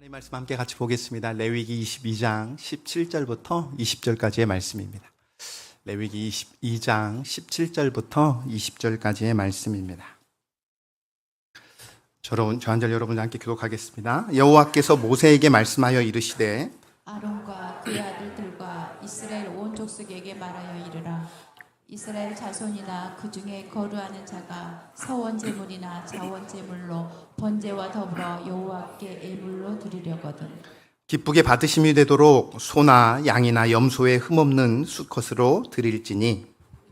하나님 말씀 함께 같이 보겠습니다. 레위기 22장 17절부터 20절까지의 말씀입니다. 레위기 22장 17절부터 20절까지의 말씀입니다. 저 한 절 여러분과 함께 교독하겠습니다. 여호와께서 모세에게 말씀하여 이르시되 아론과 그의 아들들과 이스라엘 온 족속에게 말하여 이르라. 이스라엘 자손이나 그 중에 거류하는 자가 서원 제물이나 자원 제물로 번제와 더불어 여호와께 예물로 드리려거든 기쁘게 받으심이 되도록 소나 양이나 염소의 흠없는 수컷으로 드릴지니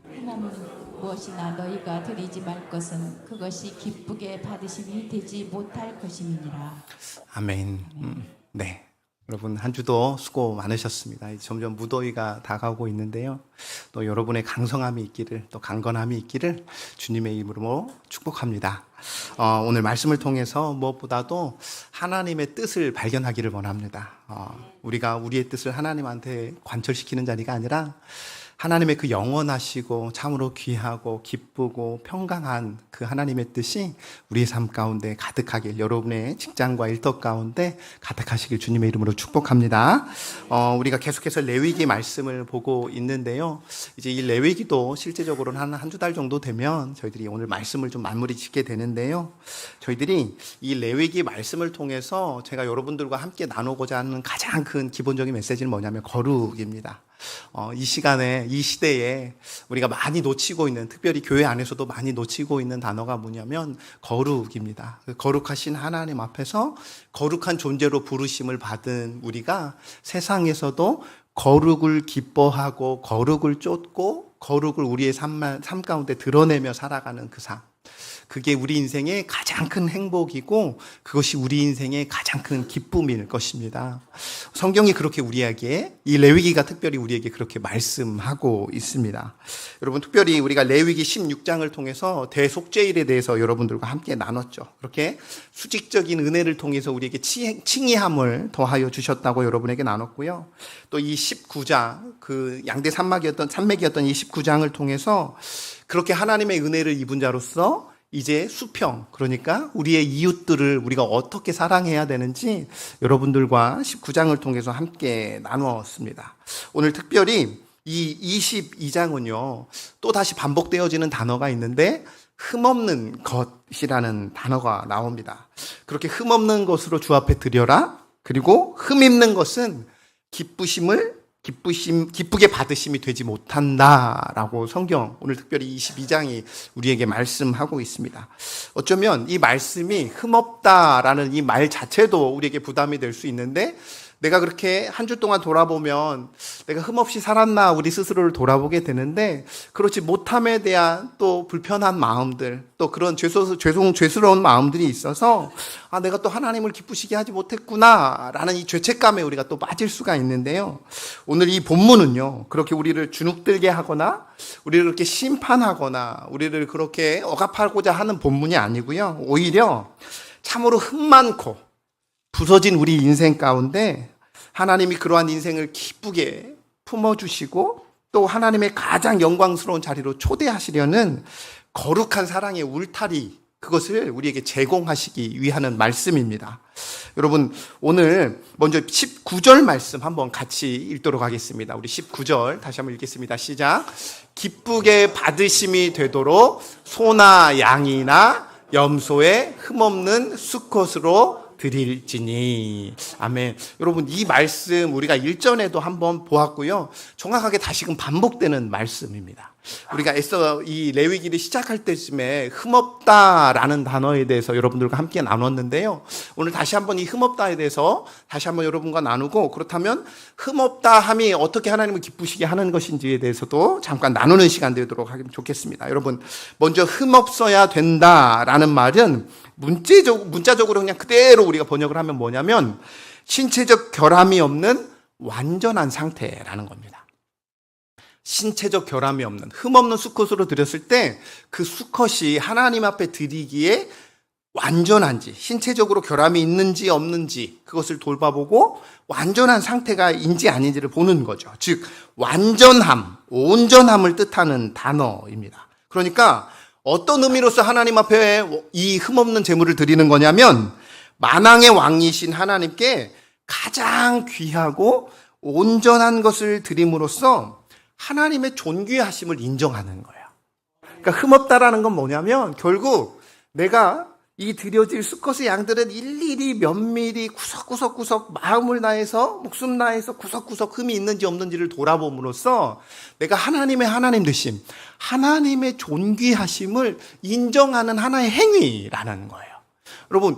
흠없는 무엇이나 너희가 드리지 말 것은 그것이 기쁘게 받으심이 되지 못할 것임이니라. 아멘. 네. 여러분 한 주도 수고 많으셨습니다. 이제 점점 무더위가 다가오고 있는데요. 또 여러분의 강성함이 있기를, 또 강건함이 있기를 주님의 이름으로 축복합니다. 오늘 말씀을 통해서 무엇보다도 하나님의 뜻을 발견하기를 원합니다. 우리가 우리의 뜻을 하나님한테 관철시키는 자리가 아니라 하나님의 그 영원하시고 참으로 귀하고 기쁘고 평강한 그 하나님의 뜻이 우리의 삶 가운데 가득하길, 여러분의 직장과 일터 가운데 가득하시길 주님의 이름으로 축복합니다. 우리가 계속해서 레위기 말씀을 보고 있는데요. 이제 이 레위기도 실제적으로는 한두 달 정도 되면 저희들이 오늘 말씀을 좀 마무리 짓게 되는데요. 저희들이 이 레위기 말씀을 통해서 제가 여러분들과 함께 나누고자 하는 가장 큰 기본적인 메시지는 뭐냐면 거룩입니다. 이 시간에, 이 시대에 우리가 많이 놓치고 있는, 특별히 교회 안에서도 많이 놓치고 있는 단어가 뭐냐면 거룩입니다. 거룩하신 하나님 앞에서 거룩한 존재로 부르심을 받은 우리가 세상에서도 거룩을 기뻐하고 거룩을 쫓고 거룩을 우리의 삶 가운데 드러내며 살아가는 그 삶. 그게 우리 인생의 가장 큰 행복이고 그것이 우리 인생의 가장 큰 기쁨일 것입니다. 성경이 그렇게 우리에게, 이 레위기가 특별히 우리에게 그렇게 말씀하고 있습니다. 여러분, 특별히 우리가 레위기 16장을 통해서 대속죄일에 대해서 여러분들과 함께 나눴죠. 그렇게 수직적인 은혜를 통해서 우리에게 칭의함을 더하여 주셨다고 여러분에게 나눴고요. 또 이 19장, 그 양대 산맥이었던 이 19장을 통해서 그렇게 하나님의 은혜를 입은 자로서 이제 수평, 그러니까 우리의 이웃들을 우리가 어떻게 사랑해야 되는지 여러분들과 19장을 통해서 함께 나누었습니다. 오늘 특별히 이 22장은요, 또 다시 반복되어지는 단어가 있는데 흠없는 것이라는 단어가 나옵니다. 그렇게 흠없는 것으로 주 앞에 드려라. 그리고 흠있는 것은 기쁘게 받으심이 되지 못한다라고 성경, 오늘 특별히 22장이 우리에게 말씀하고 있습니다. 어쩌면 이 말씀이 흠없다라는 이 말 자체도 우리에게 부담이 될 수 있는데, 내가 그렇게 한 주 동안 돌아보면 내가 흠없이 살았나 우리 스스로를 돌아보게 되는데, 그렇지 못함에 대한 또 불편한 마음들, 또 그런 죄스러운 마음들이 있어서 내가 또 하나님을 기쁘시게 하지 못했구나 라는 이 죄책감에 우리가 또 빠질 수가 있는데요. 오늘 이 본문은요, 그렇게 우리를 주눅들게 하거나 우리를 그렇게 심판하거나 우리를 그렇게 억압하고자 하는 본문이 아니고요. 오히려 참으로 흠 많고 부서진 우리 인생 가운데 하나님이 그러한 인생을 기쁘게 품어주시고 또 하나님의 가장 영광스러운 자리로 초대하시려는 거룩한 사랑의 울타리, 그것을 우리에게 제공하시기 위하는 말씀입니다. 여러분, 오늘 먼저 19절 말씀 한번 같이 읽도록 하겠습니다. 우리 19절 다시 한번 읽겠습니다. 시작. 기쁘게 받으심이 되도록 소나 양이나 염소의 흠없는 수컷으로 드릴지니. 아멘. 여러분, 이 말씀 우리가 일전에도 한번 보았고요. 정확하게 다시금 반복되는 말씀입니다. 우리가 애써 이 레위기를 시작할 때쯤에 흠없다라는 단어에 대해서 여러분들과 함께 나눴는데요. 오늘 다시 한번 이 흠없다에 대해서 다시 한번 여러분과 나누고, 그렇다면 흠없다함이 어떻게 하나님을 기쁘시게 하는 것인지에 대해서도 잠깐 나누는 시간 되도록 하면 좋겠습니다. 여러분, 먼저 흠없어야 된다라는 말은 문자적으로 그냥 그대로 우리가 번역을 하면 뭐냐면 신체적 결함이 없는 완전한 상태라는 겁니다. 신체적 결함이 없는, 흠없는 수컷으로 드렸을 때 그 수컷이 하나님 앞에 드리기에 완전한지, 신체적으로 결함이 있는지 없는지 그것을 돌봐보고 완전한 상태가 인지 아닌지를 보는 거죠. 즉 완전함, 온전함을 뜻하는 단어입니다. 그러니까 어떤 의미로서 하나님 앞에 이 흠없는 제물을 드리는 거냐면 만왕의 왕이신 하나님께 가장 귀하고 온전한 것을 드림으로써 하나님의 존귀하심을 인정하는 거예요. 그러니까 흠없다라는 건 뭐냐면 결국 내가 이 드려질 수컷의 양들은 일일이 면밀히 구석구석 마음을 다해서 목숨 다해서 구석구석 흠이 있는지 없는지를 돌아봄으로써 내가 하나님의 하나님 되심, 하나님의 존귀하심을 인정하는 하나의 행위라는 거예요. 여러분,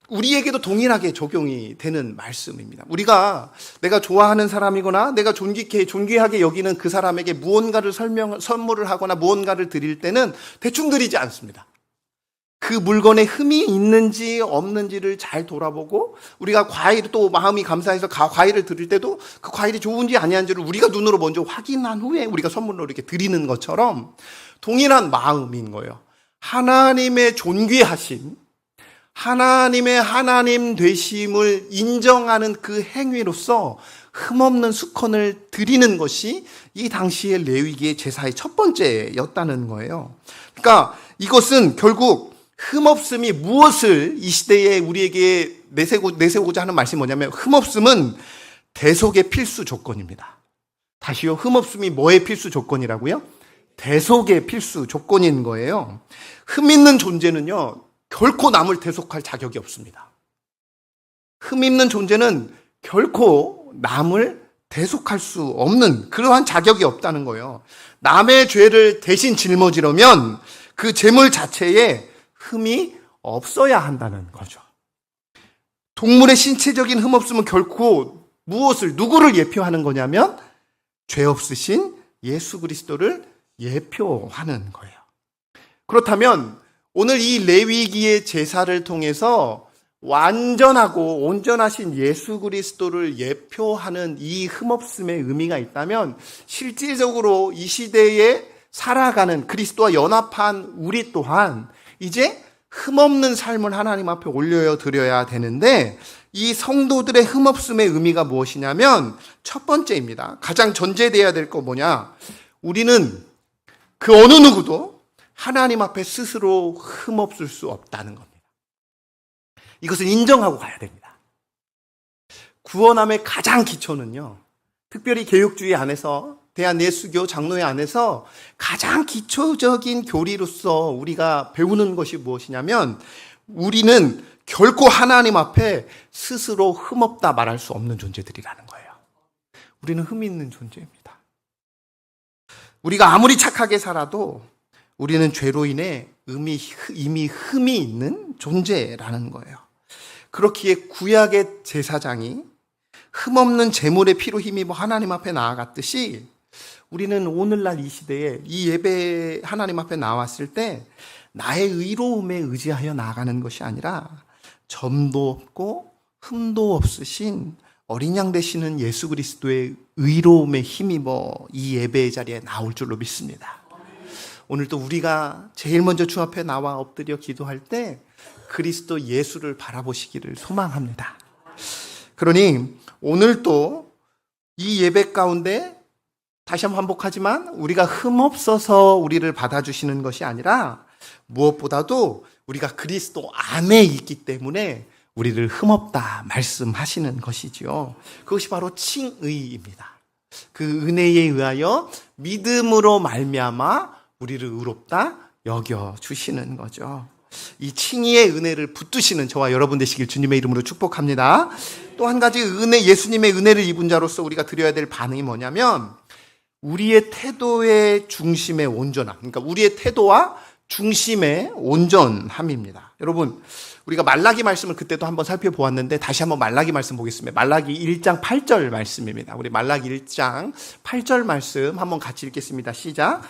우리에게도 동일하게 적용이 되는 말씀입니다. 우리가 내가 좋아하는 사람이거나 내가 존귀하게 여기는 그 사람에게 무언가를 선물을 하거나 무언가를 드릴 때는 대충 드리지 않습니다. 그 물건에 흠이 있는지 없는지를 잘 돌아보고 우리가 과일을 또 마음이 감사해서 과일을 드릴 때도 그 과일이 좋은지 아니한지를 우리가 눈으로 먼저 확인한 후에 우리가 선물로 이렇게 드리는 것처럼 동일한 마음인 거예요. 하나님의 존귀하심, 하나님의 하나님 되심을 인정하는 그 행위로서 흠없는 수컷을 드리는 것이 이 당시의 레위기의 제사의 첫 번째였다는 거예요. 그러니까 이것은 결국 흠없음이 무엇을 이 시대에 우리에게 내세우고자 하는 말씀이 뭐냐면 흠없음은 대속의 필수 조건입니다. 다시요, 흠없음이 뭐의 필수 조건이라고요? 대속의 필수 조건인 거예요. 흠 있는 존재는요 결코 남을 대속할 자격이 없습니다. 흠 있는 존재는 결코 남을 대속할 수 없는 그러한 자격이 없다는 거예요. 남의 죄를 대신 짊어지려면 그 죄물 자체에 흠이 없어야 한다는 거죠. 동물의 신체적인 흠 없음은 결코 누구를 예표하는 거냐면 죄 없으신 예수 그리스도를 예표하는 거예요. 그렇다면 오늘 이 레위기의 제사를 통해서 완전하고 온전하신 예수 그리스도를 예표하는 이 흠없음의 의미가 있다면 실질적으로 이 시대에 살아가는 그리스도와 연합한 우리 또한 이제 흠없는 삶을 하나님 앞에 올려드려야 되는데 이 성도들의 흠없음의 의미가 무엇이냐면 첫 번째입니다. 가장 전제돼야 될 거 뭐냐? 우리는 그 어느 누구도 하나님 앞에 스스로 흠없을 수 없다는 겁니다. 이것을 인정하고 가야 됩니다. 구원함의 가장 기초는요, 특별히 개혁주의 안에서 대한예수교 장로회 안에서 가장 기초적인 교리로서 우리가 배우는 것이 무엇이냐면 우리는 결코 하나님 앞에 스스로 흠없다 말할 수 없는 존재들이라는 거예요. 우리는 흠이 있는 존재입니다. 우리가 아무리 착하게 살아도 우리는 죄로 인해 이미 흠이 있는 존재라는 거예요. 그렇기에 구약의 제사장이 흠없는 제물의 피로 힘입어 하나님 앞에 나아갔듯이 우리는 오늘날 이 시대에 이 예배 하나님 앞에 나왔을 때 나의 의로움에 의지하여 나아가는 것이 아니라 점도 없고 흠도 없으신 어린 양 되시는 예수 그리스도의 의로움에 힘입어 이 예배의 자리에 나올 줄로 믿습니다. 오늘도 우리가 제일 먼저 주 앞에 나와 엎드려 기도할 때 그리스도 예수를 바라보시기를 소망합니다. 그러니 오늘도 이 예배 가운데 다시 한번 반복하지만 우리가 흠없어서 우리를 받아주시는 것이 아니라 무엇보다도 우리가 그리스도 안에 있기 때문에 우리를 흠없다 말씀하시는 것이지요. 그것이 바로 칭의입니다. 그 은혜에 의하여 믿음으로 말미암아 우리를 의롭다 여겨주시는 거죠. 이 칭의의 은혜를 붙드시는 저와 여러분 되시길 주님의 이름으로 축복합니다. 또 한 가지 예수님의 은혜를 입은 자로서 우리가 드려야 될 반응이 뭐냐면 우리의 태도의 중심의 온전함, 그러니까 우리의 태도와 중심의 온전함입니다. 여러분, 우리가 말라기 말씀을 그때도 한번 살펴보았는데 다시 한번 말라기 말씀 보겠습니다. 말라기 1장 8절 말씀입니다. 우리 말라기 1장 8절 말씀 한번 같이 읽겠습니다. 시작.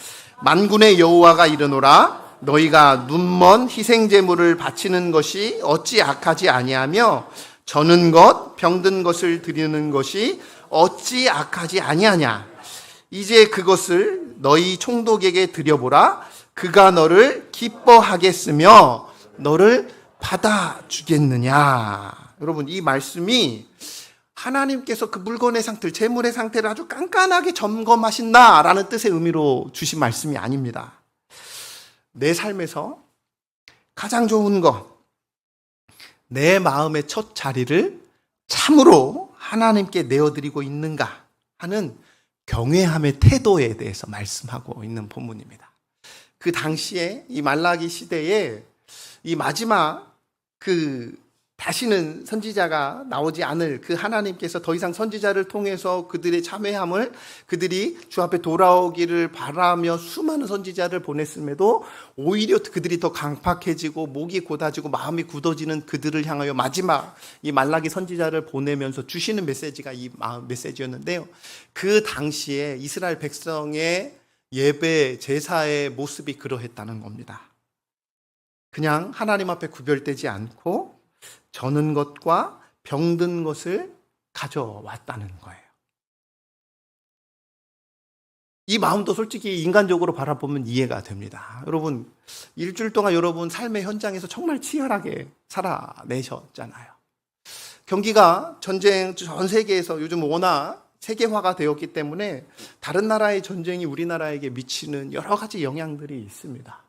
만군의 여호와가 이르노라 너희가 눈먼 희생 제물을 바치는 것이 어찌 악하지 아니하며 저는 것 병든 것을 드리는 것이 어찌 악하지 아니하냐. 이제 그것을 너희 총독에게 드려보라. 그가 너를 기뻐하겠으며 너를 받아주겠느냐. 여러분, 이 말씀이 하나님께서 그 물건의 상태, 재물의 상태를 아주 깐깐하게 점검하신다라는 뜻의 의미로 주신 말씀이 아닙니다. 내 삶에서 가장 좋은 것, 내 마음의 첫 자리를 참으로 하나님께 내어드리고 있는가 하는 경외함의 태도에 대해서 말씀하고 있는 본문입니다. 그 당시에 이 말라기 시대에 이 마지막 다시는 선지자가 나오지 않을 그 하나님께서 더 이상 선지자를 통해서 그들의 참회함을 그들이 주 앞에 돌아오기를 바라며 수많은 선지자를 보냈음에도 오히려 그들이 더 강팍해지고 목이 곧아지고 마음이 굳어지는 그들을 향하여 마지막 이 말라기 선지자를 보내면서 주시는 메시지가 이 메시지였는데요. 그 당시에 이스라엘 백성의 예배 제사의 모습이 그러했다는 겁니다. 그냥 하나님 앞에 구별되지 않고 저는 것과 병든 것을 가져왔다는 거예요. 이 마음도 솔직히 인간적으로 바라보면 이해가 됩니다. 여러분, 일주일 동안 여러분 삶의 현장에서 정말 치열하게 살아내셨잖아요. 경기가 전쟁 전 세계에서 요즘 워낙 세계화가 되었기 때문에 다른 나라의 전쟁이 우리나라에게 미치는 여러 가지 영향들이 있습니다.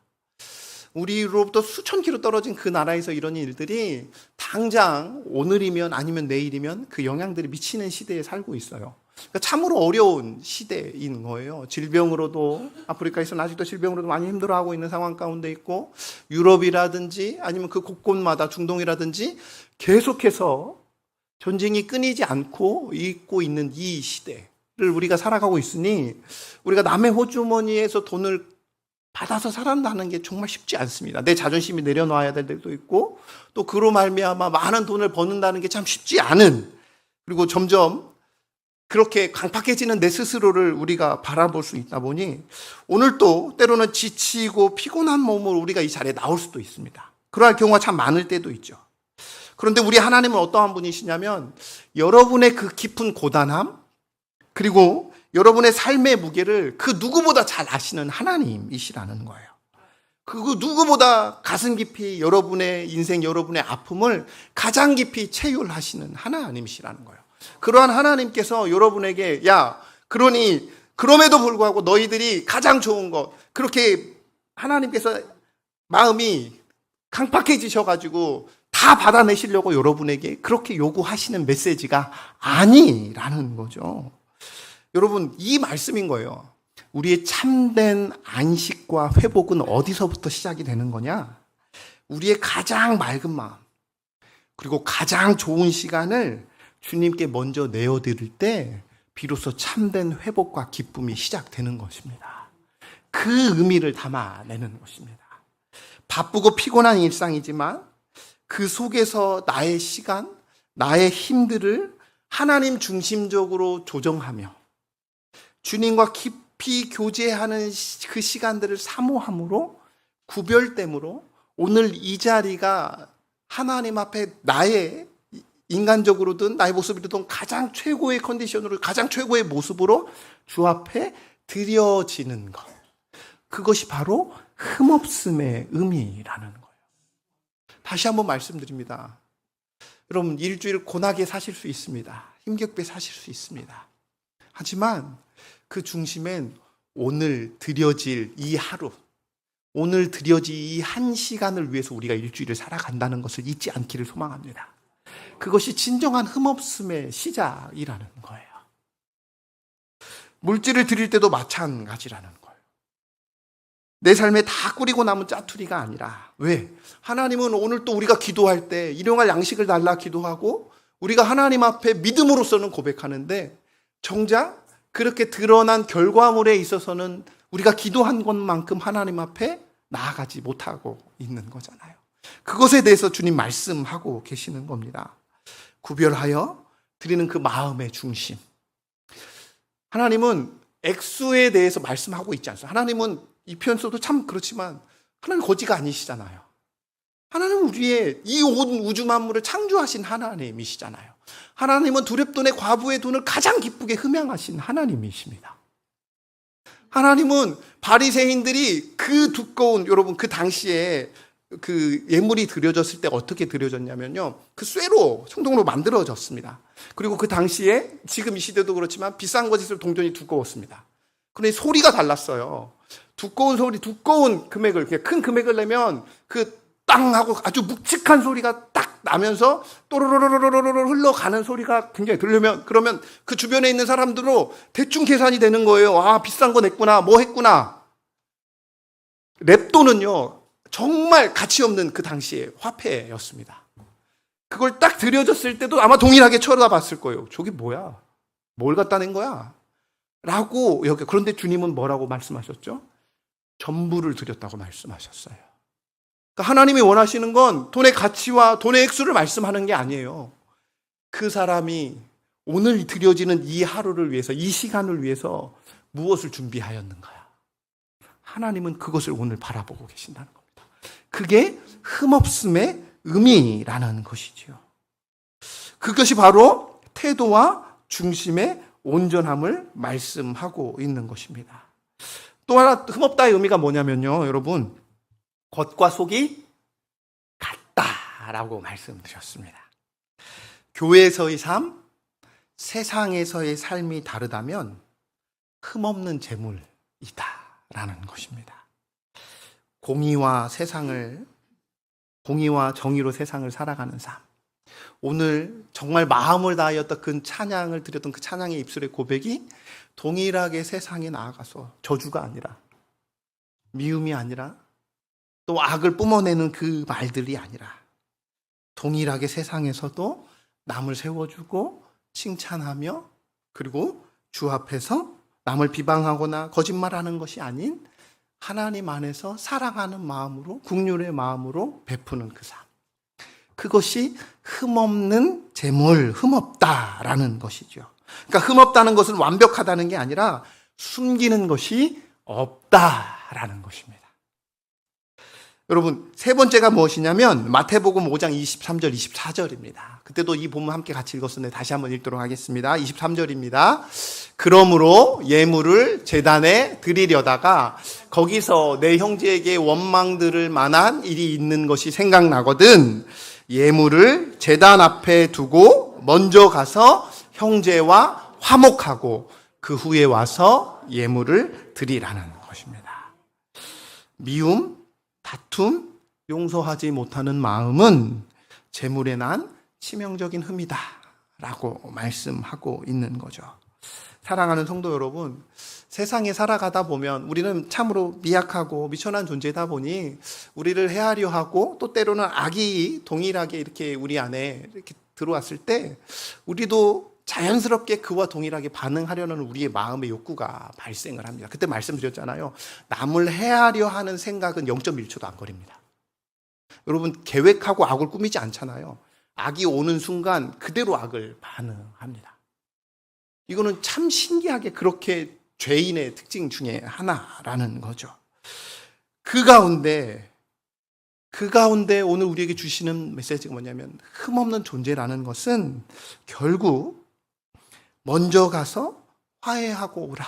우리로부터 수천 킬로 떨어진 그 나라에서 이런 일들이 당장 오늘이면 아니면 내일이면 그 영향들이 미치는 시대에 살고 있어요. 그러니까 참으로 어려운 시대인 거예요. 질병으로도 아프리카에서는 아직도 질병으로도 많이 힘들어하고 있는 상황 가운데 있고 유럽이라든지 아니면 그 곳곳마다 중동이라든지 계속해서 전쟁이 끊이지 않고 있고 있는 이 시대를 우리가 살아가고 있으니 우리가 남의 호주머니에서 돈을 받아서 살아간다는 게 정말 쉽지 않습니다. 내 자존심이 내려놔야 될 때도 있고 또 그로 말미암아 많은 돈을 버는다는 게 참 쉽지 않은, 그리고 점점 그렇게 강팍해지는 내 스스로를 우리가 바라볼 수 있다 보니 오늘 또 때로는 지치고 피곤한 몸으로 우리가 이 자리에 나올 수도 있습니다. 그러할 경우가 참 많을 때도 있죠. 그런데 우리 하나님은 어떠한 분이시냐면 여러분의 그 깊은 고단함 그리고 여러분의 삶의 무게를 그 누구보다 잘 아시는 하나님이시라는 거예요. 그 누구보다 가슴 깊이 여러분의 인생, 여러분의 아픔을 가장 깊이 체휼하시는 하나님이시라는 거예요. 그러한 하나님께서 여러분에게 그러니 그럼에도 불구하고 너희들이 가장 좋은 것, 그렇게 하나님께서 마음이 강팍해지셔가지고 다 받아내시려고 여러분에게 그렇게 요구하시는 메시지가 아니라는 거죠. 여러분, 이 말씀인 거예요. 우리의 참된 안식과 회복은 어디서부터 시작이 되는 거냐? 우리의 가장 맑은 마음, 그리고 가장 좋은 시간을 주님께 먼저 내어드릴 때 비로소 참된 회복과 기쁨이 시작되는 것입니다. 그 의미를 담아내는 것입니다. 바쁘고 피곤한 일상이지만 그 속에서 나의 시간, 나의 힘들을 하나님 중심적으로 조정하며 주님과 깊이 교제하는 그 시간들을 사모함으로, 구별됨으로 오늘 이 자리가 하나님 앞에 나의 인간적으로든 나의 모습이든 가장 최고의 컨디션으로, 가장 최고의 모습으로 주 앞에 드려지는 것, 그것이 바로 흠없음의 의미라는 거예요. 다시 한번 말씀드립니다. 여러분, 일주일 고나게 사실 수 있습니다. 힘겹게 사실 수 있습니다. 하지만 그 중심엔 오늘 드려질 이 하루, 오늘 드려질 이 한 시간을 위해서 우리가 일주일을 살아간다는 것을 잊지 않기를 소망합니다. 그것이 진정한 흠없음의 시작이라는 거예요. 물질을 드릴 때도 마찬가지라는 거예요. 내 삶에 다 꾸리고 남은 짜투리가 아니라, 왜? 하나님은 오늘 또 우리가 기도할 때 일용할 양식을 달라 기도하고 우리가 하나님 앞에 믿음으로서는 고백하는데 정작 그렇게 드러난 결과물에 있어서는 우리가 기도한 것만큼 하나님 앞에 나아가지 못하고 있는 거잖아요. 그것에 대해서 주님 말씀하고 계시는 겁니다. 구별하여 드리는 그 마음의 중심. 하나님은 액수에 대해서 말씀하고 있지 않습니까? 하나님은 이 표현서도 참 그렇지만 하나님 거지가 아니시잖아요. 하나님은 우리의 이 온 우주 만물을 창조하신 하나님이시잖아요. 하나님은 두렙돈의 과부의 돈을 가장 기쁘게 흠양하신 하나님이십니다. 하나님은 바리새인들이 그 두꺼운, 여러분 그 당시에 그 예물이 드려졌을 때 어떻게 드려졌냐면요, 그 쇠로 청동으로 만들어졌습니다. 그리고 그 당시에 지금 이 시대도 그렇지만 비싼 것일수록 동전이 두꺼웠습니다. 그런데 소리가 달랐어요. 두꺼운 금액을, 큰 금액을 내면 그 땅 하고 아주 묵직한 소리가 딱 나면서 또르르르르르르 흘러가는 소리가 굉장히 들리면 그러면 그 주변에 있는 사람들로 대충 계산이 되는 거예요. 아, 비싼 거 냈구나, 뭐 했구나. 랩돈은요, 정말 가치 없는 그 당시에 화폐였습니다. 그걸 딱 들여줬을 때도 아마 동일하게 쳐다봤을 거예요. 저게 뭐야? 뭘 갖다 낸 거야? 라고 여기 그런데 주님은 뭐라고 말씀하셨죠? 전부를 드렸다고 말씀하셨어요. 그러니까 하나님이 원하시는 건 돈의 가치와 돈의 액수를 말씀하는 게 아니에요. 그 사람이 오늘 드려지는 이 하루를 위해서, 이 시간을 위해서 무엇을 준비하였는가요? 하나님은 그것을 오늘 바라보고 계신다는 겁니다. 그게 흠없음의 의미라는 것이지요. 그것이 바로 태도와 중심의 온전함을 말씀하고 있는 것입니다. 또 하나 흠없다의 의미가 뭐냐면요, 여러분, 겉과 속이 같다라고 말씀드렸습니다. 교회에서의 삶, 세상에서의 삶이 다르다면 흠없는 재물이다라는 것입니다. 공의와 정의로 세상을 살아가는 삶. 오늘 정말 마음을 다하였던 그 찬양을 드렸던 그 찬양의 입술의 고백이 동일하게 세상에 나아가서 저주가 아니라, 미움이 아니라, 또 악을 뿜어내는 그 말들이 아니라 동일하게 세상에서도 남을 세워주고 칭찬하며, 그리고 주 앞에서 남을 비방하거나 거짓말하는 것이 아닌 하나님 안에서 사랑하는 마음으로, 긍휼의 마음으로 베푸는 그 삶. 그것이 흠없는 재물, 흠없다라는 것이죠. 그러니까 흠없다는 것은 완벽하다는 게 아니라 숨기는 것이 없다라는 것입니다. 여러분, 세 번째가 무엇이냐면 마태복음 5장 23절, 24절입니다. 그때도 이 본문 함께 같이 읽었었는데 다시 한번 읽도록 하겠습니다. 23절입니다. 그러므로 예물을 제단에 드리려다가 거기서 내 형제에게 원망 들을 만한 일이 있는 것이 생각나거든 예물을 제단 앞에 두고 먼저 가서 형제와 화목하고 그 후에 와서 예물을 드리라는 것입니다. 미움, 다툼, 용서하지 못하는 마음은 재물에 난 치명적인 흠이다 라고 말씀하고 있는 거죠. 사랑하는 성도 여러분, 세상에 살아가다 보면 우리는 참으로 미약하고 미천한 존재다 보니 우리를 헤아려 하고 또 때로는 악이 동일하게 이렇게 우리 안에 이렇게 들어왔을 때 우리도 자연스럽게 그와 동일하게 반응하려는 우리의 마음의 욕구가 발생을 합니다. 그때 말씀드렸잖아요. 남을 해하려 하는 생각은 0.1초도 안 걸립니다. 여러분, 계획하고 악을 꾸미지 않잖아요. 악이 오는 순간 그대로 악을 반응합니다. 이거는 참 신기하게 그렇게 죄인의 특징 중에 하나라는 거죠. 그 가운데 오늘 우리에게 주시는 메시지가 뭐냐면 흠없는 존재라는 것은 결국 먼저 가서 화해하고 오라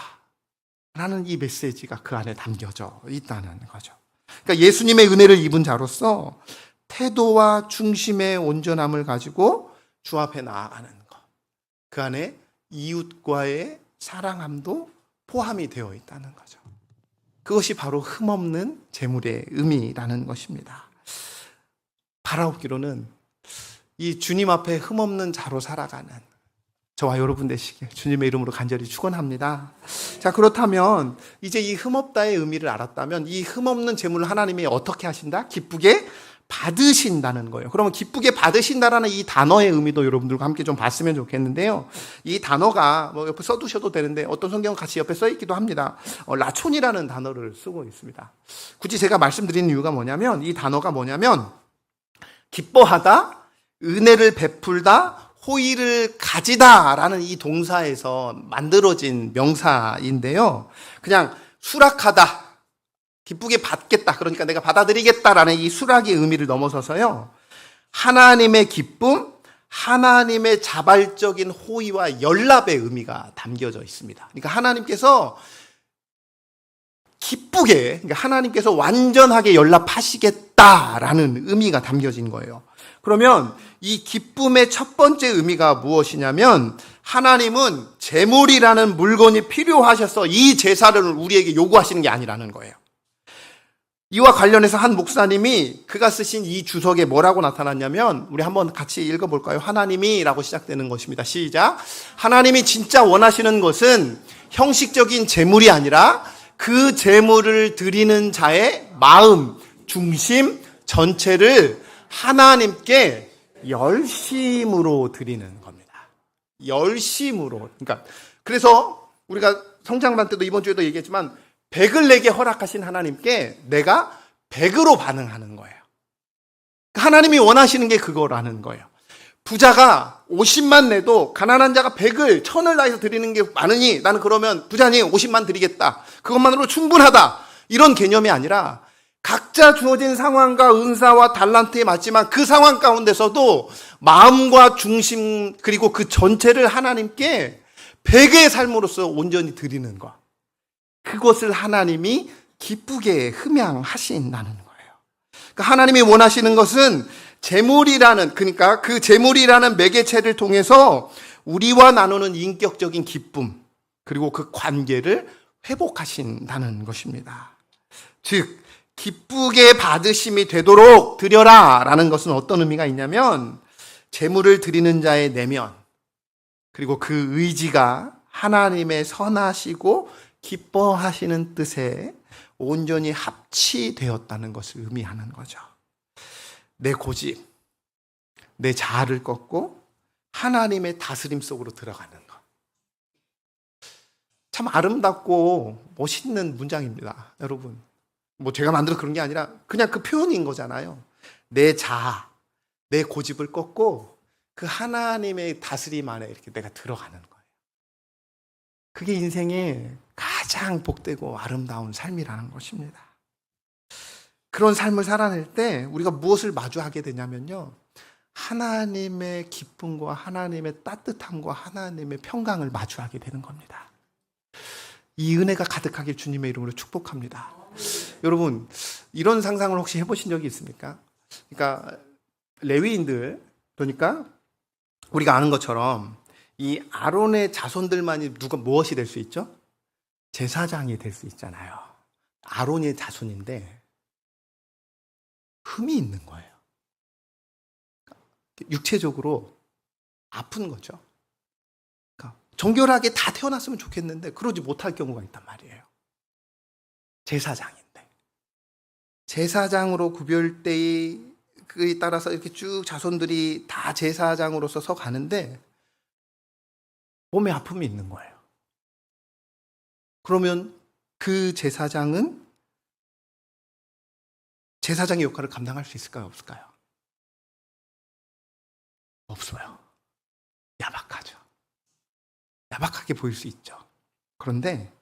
라는 이 메시지가 그 안에 담겨져 있다는 거죠. 그러니까 예수님의 은혜를 입은 자로서 태도와 중심의 온전함을 가지고 주 앞에 나아가는 것, 그 안에 이웃과의 사랑함도 포함이 되어 있다는 거죠. 그것이 바로 흠없는 재물의 의미라는 것입니다. 바라옵기로는 이 주님 앞에 흠없는 자로 살아가는 저와 여러분 되시길 주님의 이름으로 간절히 축원합니다. 자, 그렇다면 이제 이 흠없다의 의미를 알았다면 이 흠없는 재물을 하나님이 어떻게 하신다? 기쁘게 받으신다는 거예요. 그러면 기쁘게 받으신다라는 이 단어의 의미도 여러분들과 함께 좀 봤으면 좋겠는데요. 이 단어가 뭐 옆에 써두셔도 되는데 어떤 성경은 같이 옆에 써 있기도 합니다. 라촌이라는 단어를 쓰고 있습니다. 굳이 제가 말씀드리는 이유가 뭐냐면 이 단어가 뭐냐면 기뻐하다, 은혜를 베풀다, 호의를 가지다라는 이 동사에서 만들어진 명사인데요. 그냥 수락하다, 기쁘게 받겠다, 그러니까 내가 받아들이겠다라는 이 수락의 의미를 넘어서서요, 하나님의 기쁨, 하나님의 자발적인 호의와 연락의 의미가 담겨져 있습니다. 그러니까 하나님께서 기쁘게, 그러니까 하나님께서 완전하게 연락하시겠다라는 의미가 담겨진 거예요. 그러면 이 기쁨의 첫 번째 의미가 무엇이냐면 하나님은 제물이라는 물건이 필요하셔서 이 제사를 우리에게 요구하시는 게 아니라는 거예요. 이와 관련해서 한 목사님이 그가 쓰신 이 주석에 뭐라고 나타났냐면, 우리 한번 같이 읽어볼까요? 하나님이 라고 시작되는 것입니다. 시작. 하나님이 진짜 원하시는 것은 형식적인 재물이 아니라 그 재물을 드리는 자의 마음, 중심, 전체를 하나님께 열심으로 드리는 겁니다. 열심으로. 그러니까 그래서 우리가 성장반 때도 이번 주에도 얘기했지만 100을 내게 허락하신 하나님께 내가 100으로 반응하는 거예요. 하나님이 원하시는 게 그거라는 거예요. 부자가 50만 내도 가난한 자가 100을 1000을 다해서 드리는 게 많으니 나는 그러면 부자님 50만 드리겠다. 그것만으로 충분하다. 이런 개념이 아니라 각자 주어진 상황과 은사와 달란트에 맞지만 그 상황 가운데서도 마음과 중심 그리고 그 전체를 하나님께 100의 삶으로서 온전히 드리는 것. 그것을 하나님이 기쁘게 흠양하신다는 거예요. 그러니까 하나님이 원하시는 것은 재물이라는, 그러니까 그 재물이라는 매개체를 통해서 우리와 나누는 인격적인 기쁨 그리고 그 관계를 회복하신다는 것입니다. 즉 기쁘게 받으심이 되도록 드려라 라는 것은 어떤 의미가 있냐면, 재물을 드리는 자의 내면 그리고 그 의지가 하나님의 선하시고 기뻐하시는 뜻에 온전히 합치되었다는 것을 의미하는 거죠. 내 고집, 내 자아를 꺾고 하나님의 다스림 속으로 들어가는 것. 참 아름답고 멋있는 문장입니다, 여러분. 뭐 제가 만들어 그런 게 아니라 그냥 그 표현인 거잖아요. 내 자아, 내 고집을 꺾고 그 하나님의 다스림 안에 이렇게 내가 들어가는 거예요. 그게 인생의 가장 복되고 아름다운 삶이라는 것입니다. 그런 삶을 살아낼 때 우리가 무엇을 마주하게 되냐면요, 하나님의 기쁨과 하나님의 따뜻함과 하나님의 평강을 마주하게 되는 겁니다. 이 은혜가 가득하길 주님의 이름으로 축복합니다. 여러분, 이런 상상을 혹시 해보신 적이 있습니까? 그러니까 레위인들, 그러니까 우리가 아는 것처럼 이 아론의 자손들만이 누가 무엇이 될 수 있죠? 제사장이 될 수 있잖아요. 아론의 자손인데 흠이 있는 거예요. 육체적으로 아픈 거죠. 그러니까 정결하게 다 태어났으면 좋겠는데 그러지 못할 경우가 있단 말이에요. 제사장인데. 제사장으로 구별되이 그에 따라서 이렇게 쭉 자손들이 다 제사장으로서 서 가는데 몸에 아픔이 있는 거예요. 그러면 그 제사장은 제사장의 역할을 감당할 수 있을까요? 없을까요? 없어요. 야박하죠. 야박하게 보일 수 있죠. 그런데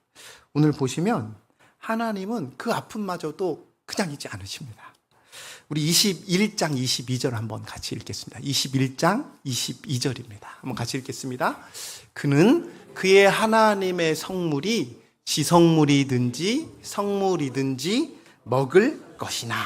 오늘 보시면 하나님은 그 아픔마저도 그냥 잊지 않으십니다. 우리 21장 22절 한번 같이 읽겠습니다. 21장 22절입니다. 한번 같이 읽겠습니다. 그는 그의 하나님의 성물이 지성물이든지 성물이든지 먹을 것이나.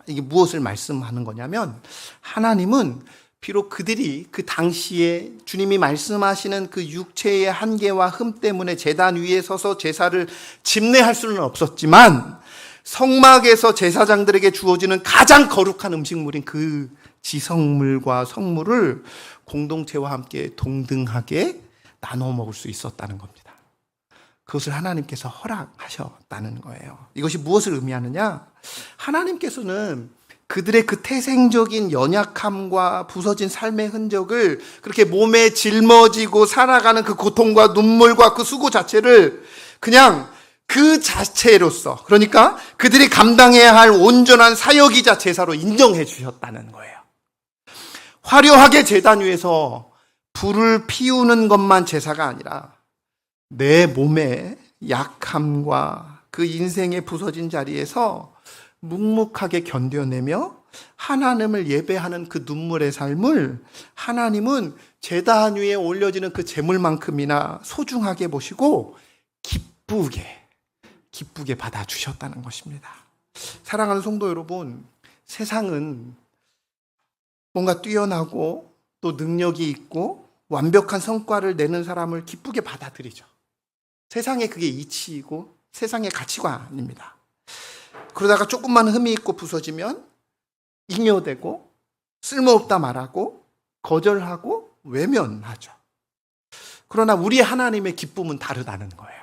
이게 무엇을 말씀하는 거냐면, 하나님은 비록 그들이 그 당시에 주님이 말씀하시는 그 육체의 한계와 흠 때문에 제단 위에 서서 제사를 집례할 수는 없었지만 성막에서 제사장들에게 주어지는 가장 거룩한 음식물인 그 지성물과 성물을 공동체와 함께 동등하게 나눠 먹을 수 있었다는 겁니다. 그것을 하나님께서 허락하셨다는 거예요. 이것이 무엇을 의미하느냐? 하나님께서는 그들의 그 태생적인 연약함과 부서진 삶의 흔적을, 그렇게 몸에 짊어지고 살아가는 그 고통과 눈물과 그 수고 자체를 그냥 그 자체로서, 그러니까 그들이 감당해야 할 온전한 사역이자 제사로 인정해 주셨다는 거예요. 화려하게 제단 위에서 불을 피우는 것만 제사가 아니라 내 몸의 약함과 그 인생의 부서진 자리에서 묵묵하게 견뎌내며 하나님을 예배하는 그 눈물의 삶을 하나님은 제단 위에 올려지는 그 제물만큼이나 소중하게 보시고 기쁘게 받아주셨다는 것입니다. 사랑하는 성도 여러분, 세상은 뭔가 뛰어나고 또 능력이 있고 완벽한 성과를 내는 사람을 기쁘게 받아들이죠. 세상에 그게 이치이고 세상의 가치관입니다. 그러다가 조금만 흠이 있고 부서지면 잉여되고 쓸모없다 말하고 거절하고 외면하죠. 그러나 우리 하나님의 기쁨은 다르다는 거예요.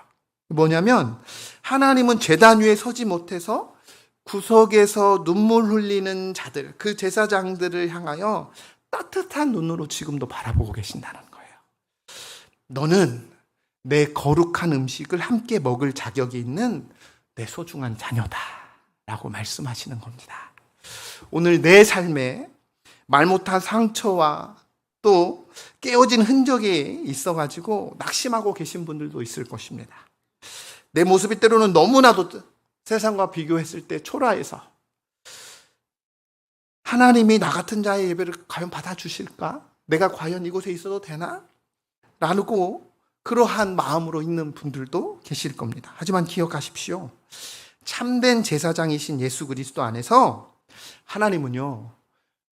뭐냐면 하나님은 제단 위에 서지 못해서 구석에서 눈물 흘리는 자들, 그 제사장들을 향하여 따뜻한 눈으로 지금도 바라보고 계신다는 거예요. 너는 내 거룩한 음식을 함께 먹을 자격이 있는 내 소중한 자녀다 라고 말씀하시는 겁니다. 오늘 내 삶에 말 못한 상처와 또 깨어진 흔적이 있어가지고 낙심하고 계신 분들도 있을 것입니다. 내 모습이 때로는 너무나도 세상과 비교했을 때 초라해서 하나님이 나 같은 자의 예배를 과연 받아주실까? 내가 과연 이곳에 있어도 되나? 라고 그러한 마음으로 있는 분들도 계실 겁니다. 하지만 기억하십시오. 참된 제사장이신 예수 그리스도 안에서 하나님은요,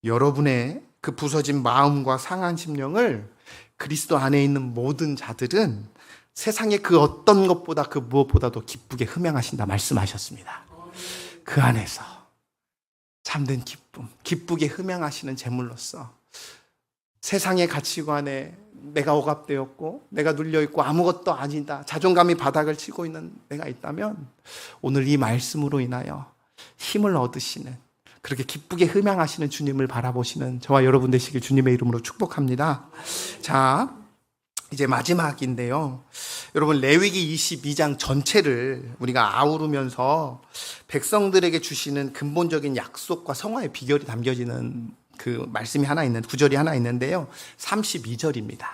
여러분의 그 부서진 마음과 상한 심령을 그리스도 안에 있는 모든 자들은 세상의 그 어떤 것보다 그 무엇보다도 기쁘게 흠양하신다 말씀하셨습니다. 그 안에서 참된 기쁨, 기쁘게 흠양하시는 제물로서 세상의 가치관에 내가 억압되었고 내가 눌려있고 아무것도 아니다, 자존감이 바닥을 치고 있는 내가 있다면 오늘 이 말씀으로 인하여 힘을 얻으시는, 그렇게 기쁘게 흠양하시는 주님을 바라보시는 저와 여러분 되시길 주님의 이름으로 축복합니다. 자, 이제 마지막인데요. 여러분, 레위기 22장 전체를 우리가 아우르면서 백성들에게 주시는 근본적인 약속과 성화의 비결이 담겨지는 그 말씀이 하나 있는, 구절이 하나 있는데요. 32절입니다.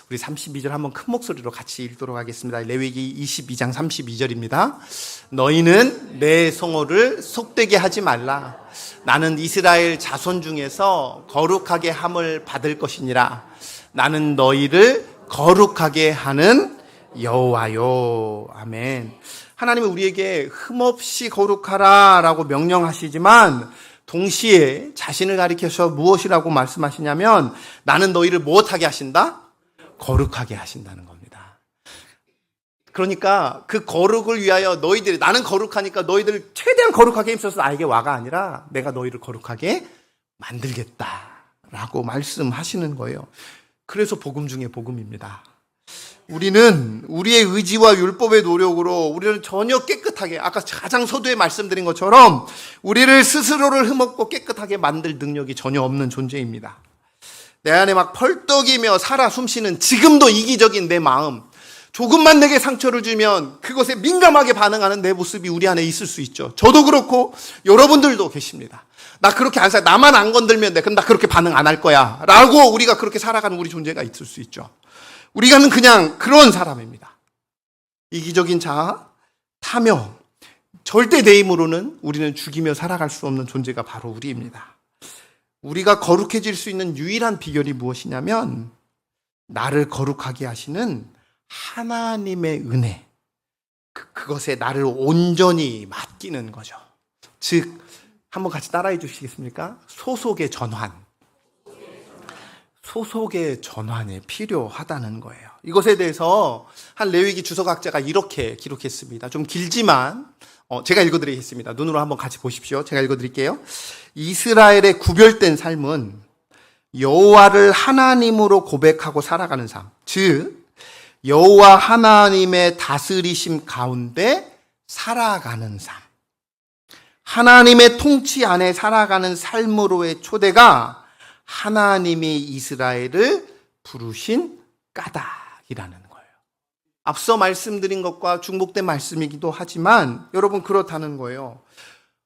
우리 32절 한번 큰 목소리로 같이 읽도록 하겠습니다. 레위기 22장 32절입니다. 너희는 내 성호를 속되게 하지 말라. 나는 이스라엘 자손 중에서 거룩하게 함을 받을 것이니라. 나는 너희를 거룩하게 하는 여호와요. 아멘. 하나님은 우리에게 흠없이 거룩하라 라고 명령하시지만 동시에 자신을 가리켜서 무엇이라고 말씀하시냐면 나는 너희를 무엇하게 하신다? 거룩하게 하신다는 겁니다. 그러니까 그 거룩을 위하여 너희들이, 나는 거룩하니까 너희들을 최대한 거룩하게 힘써서 나에게 와가 아니라 내가 너희를 거룩하게 만들겠다라고 말씀하시는 거예요. 그래서 복음 중에 복음입니다. 우리는 우리의 의지와 율법의 노력으로 우리를 전혀 깨끗하게, 아까 가장 서두에 말씀드린 것처럼 우리를 스스로를 흠없고 깨끗하게 만들 능력이 전혀 없는 존재입니다. 내 안에 막 펄떡이며 살아 숨쉬는 지금도 이기적인 내 마음, 조금만 내게 상처를 주면 그것에 민감하게 반응하는 내 모습이 우리 안에 있을 수 있죠. 저도 그렇고 여러분들도 계십니다. 나 그렇게 안 살, 나만 안 건들면 돼. 그럼 나 그렇게 반응 안 할 거야. 라고 우리가 그렇게 살아가는 우리 존재가 있을 수 있죠. 우리가는 그냥 그런 사람입니다. 이기적인 자아, 탐욕, 절대 내 힘으로는 우리는 죽이며 살아갈 수 없는 존재가 바로 우리입니다. 우리가 거룩해질 수 있는 유일한 비결이 무엇이냐면 나를 거룩하게 하시는 하나님의 은혜, 그것에 나를 온전히 맡기는 거죠. 즉, 한번 같이 따라해 주시겠습니까? 소속의 전환. 소속의 전환이 필요하다는 거예요. 이것에 대해서 한 레위기 주석학자가 이렇게 기록했습니다. 좀 길지만 제가 읽어드리겠습니다. 눈으로 한번 같이 보십시오. 제가 읽어드릴게요. 이스라엘의 구별된 삶은 여호와를 하나님으로 고백하고 살아가는 삶, 즉 여호와 하나님의 다스리심 가운데 살아가는 삶, 하나님의 통치 안에 살아가는 삶으로의 초대가 하나님이 이스라엘을 부르신 까닭이라는 거예요. 앞서 말씀드린 것과 중복된 말씀이기도 하지만 여러분, 그렇다는 거예요.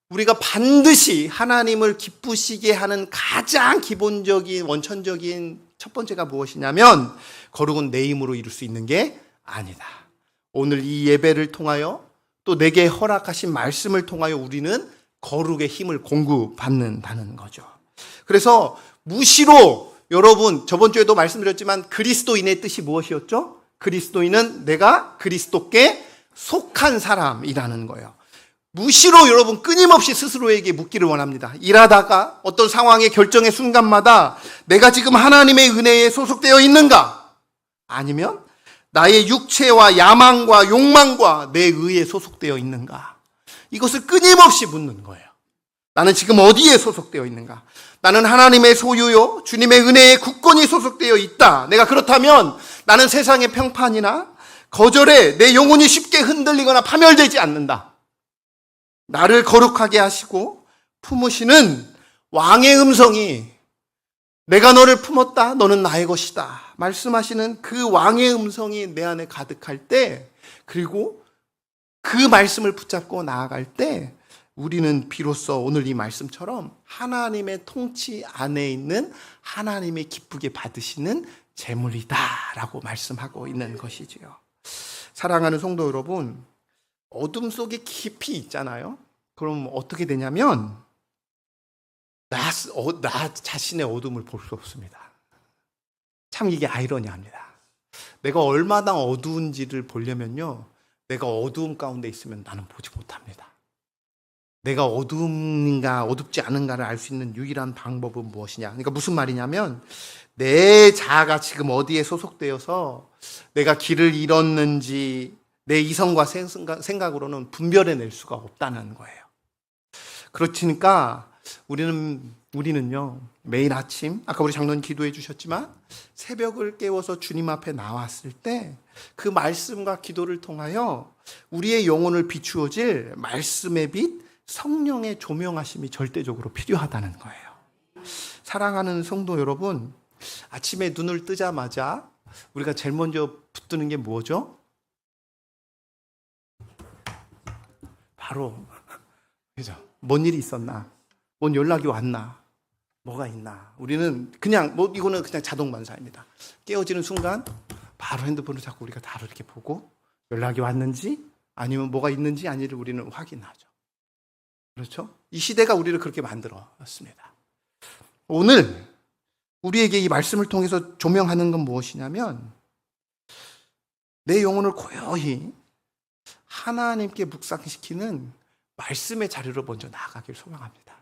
우리가 반드시 하나님을 기쁘시게 하는 가장 기본적인 원천적인 첫 번째가 무엇이냐면 거룩은 내 힘으로 이룰 수 있는 게 아니다. 오늘 이 예배를 통하여 또 내게 허락하신 말씀을 통하여 우리는 거룩의 힘을 공급받는다는 거죠. 그래서 무시로 여러분, 저번 주에도 말씀드렸지만 그리스도인의 뜻이 무엇이었죠? 그리스도인은 내가 그리스도께 속한 사람이라는 거예요. 무시로 여러분 끊임없이 스스로에게 묻기를 원합니다. 일하다가 어떤 상황의 결정의 순간마다 내가 지금 하나님의 은혜에 소속되어 있는가? 아니면 나의 육체와 야망과 욕망과 내 의에 소속되어 있는가? 이것을 끊임없이 묻는 거예요. 나는 지금 어디에 소속되어 있는가? 나는 하나님의 소유요, 주님의 은혜에 굳건히 소속되어 있다. 내가 그렇다면 나는 세상의 평판이나 거절에 내 영혼이 쉽게 흔들리거나 파멸되지 않는다. 나를 거룩하게 하시고 품으시는 왕의 음성이 내가 너를 품었다, 너는 나의 것이다 말씀하시는 그 왕의 음성이 내 안에 가득할 때, 그리고 그 말씀을 붙잡고 나아갈 때 우리는 비로소 오늘 이 말씀처럼 하나님의 통치 안에 있는 하나님이 기쁘게 받으시는 재물이다라고 말씀하고 있는 것이지요. 사랑하는 성도 여러분, 어둠 속에 깊이 있잖아요. 그럼 어떻게 되냐면 나 자신의 어둠을 볼 수 없습니다. 참 이게 아이러니합니다. 내가 얼마나 어두운지를 보려면요, 내가 어두움 가운데 있으면 나는 보지 못합니다. 내가 어두운가 어둡지 않은가를 알 수 있는 유일한 방법은 무엇이냐? 그러니까 무슨 말이냐면 내 자아가 지금 어디에 소속되어서 내가 길을 잃었는지 내 이성과 생각으로는 분별해낼 수가 없다는 거예요. 그렇으니까 우리는요, 매일 아침 아까 우리 장로님 기도해 주셨지만 새벽을 깨워서 주님 앞에 나왔을 때 그 말씀과 기도를 통하여 우리의 영혼을 비추어질 말씀의 빛, 성령의 조명하심이 절대적으로 필요하다는 거예요. 사랑하는 성도 여러분, 아침에 눈을 뜨자마자 우리가 제일 먼저 붙드는 게 뭐죠? 바로 그죠? 뭔 일이 있었나? 뭔 연락이 왔나? 뭐가 있나? 우리는 그냥 이거는 그냥 자동 반사입니다. 깨어지는 순간 바로 핸드폰을 잡고 우리가 바로 이렇게 보고 연락이 왔는지 아니면 뭐가 있는지 아니를 우리는 확인하죠. 그렇죠? 이 시대가 우리를 그렇게 만들었습니다. 오늘 우리에게 이 말씀을 통해서 조명하는 건 무엇이냐면 내 영혼을 고요히 하나님께 묵상시키는 말씀의 자리로 먼저 나아가길 소망합니다.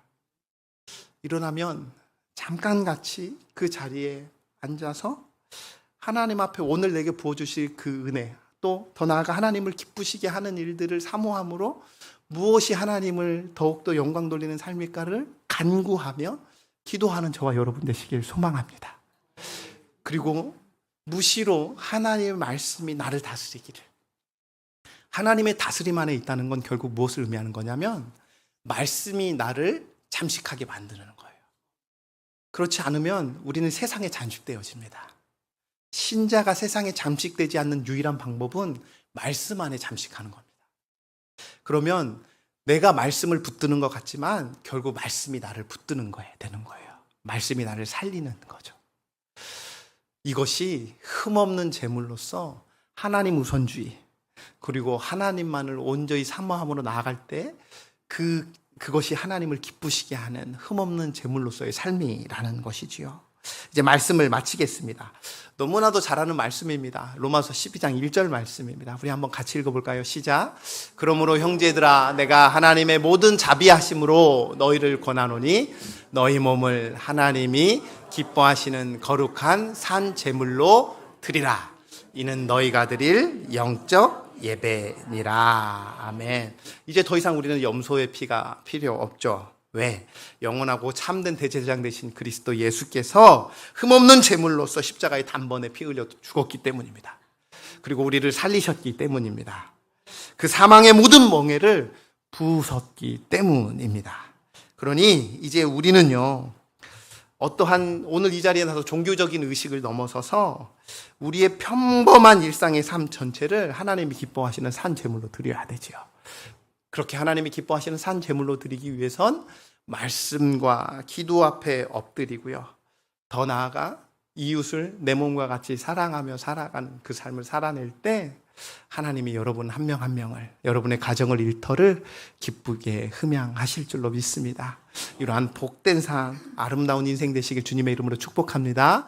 일어나면 잠깐 같이 그 자리에 앉아서 하나님 앞에 오늘 내게 부어주실 그 은혜, 또 더 나아가 하나님을 기쁘시게 하는 일들을 사모함으로 무엇이 하나님을 더욱더 영광 돌리는 삶일까를 간구하며 기도하는 저와 여러분 되시길 소망합니다. 그리고 무시로 하나님의 말씀이 나를 다스리기를. 하나님의 다스림 안에 있다는 건 결국 무엇을 의미하는 거냐면 말씀이 나를 잠식하게 만드는 거예요. 그렇지 않으면 우리는 세상에 잠식되어집니다. 신자가 세상에 잠식되지 않는 유일한 방법은 말씀 안에 잠식하는 겁니다. 그러면 내가 말씀을 붙드는 것 같지만 결국 말씀이 나를 붙드는 거예요. 되는 거예요. 말씀이 나를 살리는 거죠. 이것이 흠없는 제물로서 하나님 우선주의, 그리고 하나님만을 온전히 사모함으로 나아갈 때 그것이 하나님을 기쁘시게 하는 흠없는 제물로서의 삶이라는 것이지요. 이제 말씀을 마치겠습니다. 너무나도 잘 아는 말씀입니다. 로마서 12장 1절 말씀입니다. 우리 한번 같이 읽어볼까요? 시작. 그러므로 형제들아, 내가 하나님의 모든 자비하심으로 너희를 권하노니 너희 몸을 하나님이 기뻐하시는 거룩한 산 제물로 드리라. 이는 너희가 드릴 영적 예배니라. 아멘. 이제 더 이상 우리는 염소의 피가 필요 없죠. 왜? 영원하고 참된 대제사장 되신 그리스도 예수께서 흠없는 제물로서 십자가에 단번에 피 흘려 죽었기 때문입니다. 그리고 우리를 살리셨기 때문입니다. 그 사망의 모든 멍에를 부쉈기 때문입니다. 그러니 이제 우리는요, 어떠한 오늘 이 자리에 나서 종교적인 의식을 넘어서서 우리의 평범한 일상의 삶 전체를 하나님이 기뻐하시는 산 제물로 드려야 되지요. 그렇게 하나님이 기뻐하시는 산 제물로 드리기 위해선 말씀과 기도 앞에 엎드리고요. 더 나아가 이웃을 내 몸과 같이 사랑하며 살아가는 그 삶을 살아낼 때 하나님이 여러분 한 명 한 명을, 여러분의 가정을 일터를 기쁘게 흠양하실 줄로 믿습니다. 이러한 복된 삶, 아름다운 인생 되시길 주님의 이름으로 축복합니다.